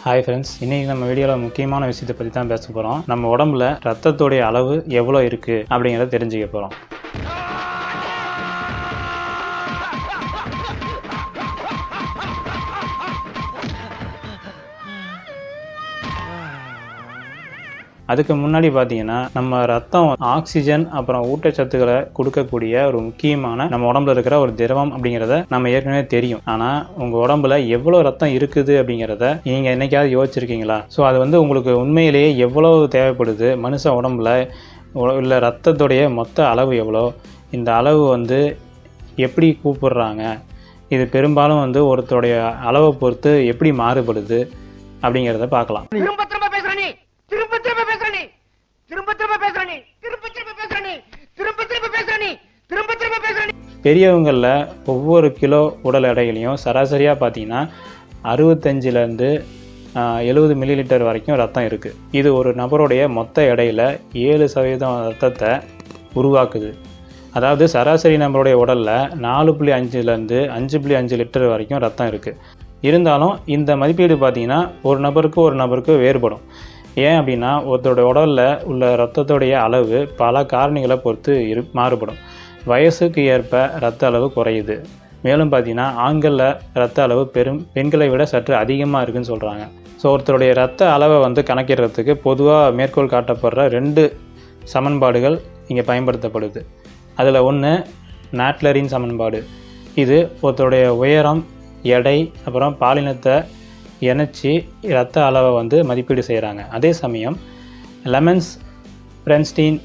Hi friends, இன்றைக்கி நம்ம வீடியோவில் முக்கியமான விஷயத்தை பற்றி தான் பேச போகிறோம். நம்ம உடம்புல ரத்தத்தோடைய அளவு எவ்வளோ இருக்குது அப்படிங்கிறத தெரிஞ்சுக்க போகிறோம். அதுக்கு முன்னாடி பார்த்தீங்கன்னா நம்ம ரத்தம் ஆக்சிஜன் அப்புறம் ஊட்டச்சத்துக்களை கொடுக்கக்கூடிய ஒரு முக்கியமான நம்ம உடம்புல இருக்கிற ஒரு திரவம் அப்படிங்கிறத நம்ம ஏற்கனவே தெரியும். ஆனால் உங்கள் உடம்புல எவ்வளோ ரத்தம் இருக்குது அப்படிங்கிறத நீங்கள் என்னைக்காவது யோசிச்சிருக்கீங்களா? ஸோ அது உங்களுக்கு உண்மையிலேயே எவ்வளோ தேவைப்படுது, மனுஷ உடம்புல உள்ள ரத்தத்துடைய மொத்த அளவு எவ்வளோ, இந்த அளவு எப்படி கூப்பிடுறாங்க, இது பெரும்பாலும் ஒருத்தருடைய அளவை பொறுத்து எப்படி மாறுபடுது அப்படிங்கிறத பார்க்கலாம். பெரியவங்களில் ஒவ்வொரு கிலோ உடல் எடையிலையும் சராசரியாக பார்த்தீங்கன்னா 65லேருந்து 70 மில்லிலிட்டர் வரைக்கும் ரத்தம் இருக்குது. இது ஒரு நபருடைய மொத்த எடையில் 7% ரத்தத்தை உருவாக்குது. அதாவது சராசரி நபருடைய உடலில் 4.5லேருந்து 5.5 லிட்டர் வரைக்கும் ரத்தம் இருக்குது. இருந்தாலும் இந்த மதிப்பீடு பார்த்தீங்கன்னா ஒரு நபருக்கு வேறுபடும். ஏன் அப்படின்னா ஒருத்தருடைய உடலில் உள்ள ரத்தத்துடைய அளவு பல காரணிகளை பொறுத்து மாறுபடும். வயசுக்கு ஏற்ப இரத்த அளவு குறையுது. மேலும் பார்த்தீங்கன்னா ஆண்களில் இரத்த அளவு பெண்களை விட சற்று அதிகமாக இருக்குதுன்னு சொல்கிறாங்க. ஸோ ஒருத்தருடைய இரத்த அளவை கணக்கிடுறதுக்கு பொதுவாக மேற்கோள் காட்டப்படுற 2 சமன்பாடுகள் இங்கே பயன்படுத்தப்படுது. அதில் ஒன்று நாட்லரின் சமன்பாடு. இது ஒருத்தருடைய உயரம், எடை, அப்புறம் பாலினத்தை இணைச்சி இரத்த அளவை மதிப்பீடு செய்கிறாங்க. அதே சமயம் லெமன்ஸ் பிரென்ஸ்டீன்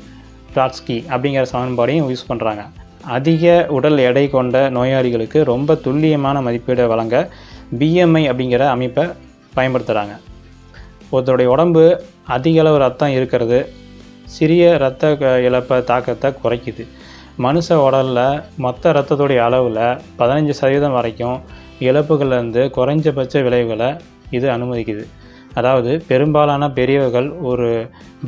டாட்ஸ்கி அப்படிங்கிற சமன்பாடையும் யூஸ் பண்ணுறாங்க. அதிக உடல் எடை கொண்ட நோயாளிகளுக்கு ரொம்ப துல்லியமான மதிப்பீடை வழங்க பிஎம்ஐ அப்படிங்கிற அமைப்பை பயன்படுத்துகிறாங்க. ஒருத்தருடைய உடம்பு அதிக அளவு ரத்தம் இருக்கிறது சிறிய இரத்த இழப்பை தாக்கத்தை குறைக்குது. மனுஷ உடலில் மொத்த ரத்தத்துடைய அளவில் 15% வரைக்கும் இழப்புகள்லேருந்து குறைஞ்சபட்ச விளைவுகளை இது அனுமதிக்குது. அதாவது பெரும்பாலான பெரியவர்கள் ஒரு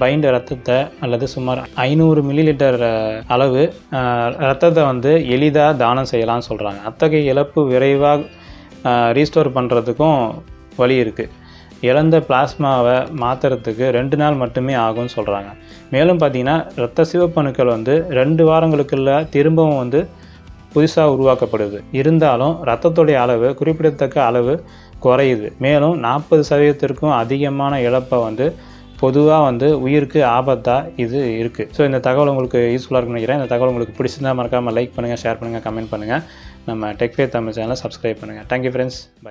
பைண்ட் ரத்தத்தை அல்லது சுமார் 500 மில்லிலிட்டர் அளவு ரத்தத்தை எளிதாக தானம் செய்யலாம்னு சொல்கிறாங்க. அத்தகைய இழப்பு விரைவாக ரீஸ்டோர் பண்ணுறதுக்கும் வழி இருக்குது. இழந்த பிளாஸ்மாவை மாற்றுறதுக்கு 2 நாள் மட்டுமே ஆகும்னு சொல்கிறாங்க. மேலும் பார்த்திங்கன்னா இரத்த சிவப்பணுக்கள் 2 வாரங்களுக்குள்ள திரும்பவும் புதுசாக உருவாக்கப்படுது. இருந்தாலும் இரத்தத்துடைய அளவு குறிப்பிடத்தக்க அளவு குறையுது. மேலும் 40%க்கும் அதிகமான இழப்பை பொதுவாக உயிருக்கு ஆபத்தாக இது இருக்குது. ஸோ இந்த தகவல் உங்களுக்கு யூஸ்ஃபுல்லாக இருக்குன்னு நினைக்கிறேன். இந்த தகவல் உங்களுக்கு பிடிச்சிருந்தால் மறக்காமல் லைக் பண்ணுங்கள், ஷேர் பண்ணுங்கள், கமெண்ட் பண்ணுங்கள். நம்ம டெக் ஃபேத் தமிழ் சேனலை சப்ஸ்கிரைப் பண்ணுங்கள். Thank you friends, by.